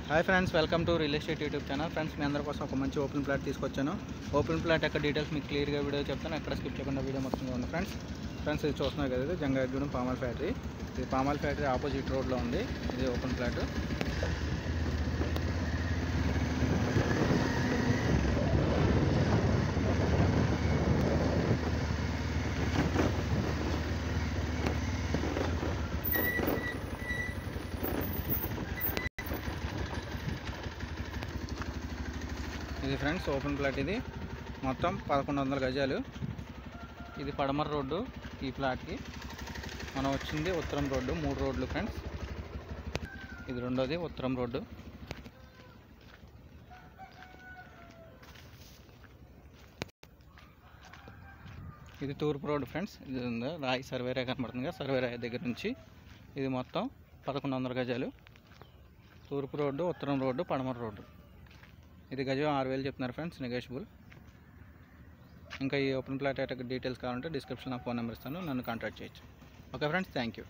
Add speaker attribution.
Speaker 1: Hi friends, welcome to real estate YouTube channel. Friends, మీ అందరి కోసం ఒక మంచి ఓపెన్ ప్లాట్ తీసుకొచ్చాను. ఓపెన్ ప్లాట్ యొక్క డీటెయిల్స్ మీకు క్లియర్గా వీడియో చెప్తాను. ఎక్కడ స్కిప్ చేయకుండా వీడియో మొత్తంగా ఉంది. ఫ్రెండ్స్ ఇది చూస్తున్నారు కదా, ఇది జంగారెడ్డిగూడెం పామాయిల్ ఫ్యాక్టరీ. ఇది పామాయిల్ ఫ్యాక్టరీ ఆపోజిట్ రోడ్లో ఉంది. ఇది ఓపెన్ ప్లాట్. ఇది ఫ్రెండ్స్ ఓపెన్ ప్లాట్. ఇది మొత్తం 1100 గజాలు. ఇది పడమర రోడ్డు. ఈ ప్లాట్కి మనం వచ్చింది ఉత్తరం రోడ్డు. 3 రోడ్లు ఫ్రెండ్స్. ఇది రెండోది ఉత్తరం రోడ్డు. ఇది తూర్పు రోడ్డు ఫ్రెండ్స్. ఇది రాయి సర్వేరాయ కనబడుతుంది కదా, సర్వేరాయ దగ్గర నుంచి ఇది మొత్తం 1100 గజాలు. తూర్పు రోడ్డు, ఉత్తరం రోడ్డు, పడమర రోడ్డు. ఇది గజం 6000 చెప్తున్నారు ఫ్రెండ్స్, నెగోషియబుల్. ఇంకా ఈ ఓపెన్ ప్లాట్ డీటెయిల్స్ కావాలంటే డిస్క్రిప్షన్లో ఫోన్ నెంబర్ ఇస్తాను, నన్ను కాంటాక్ట్ చేయొచ్చు. Okay friends, thank you.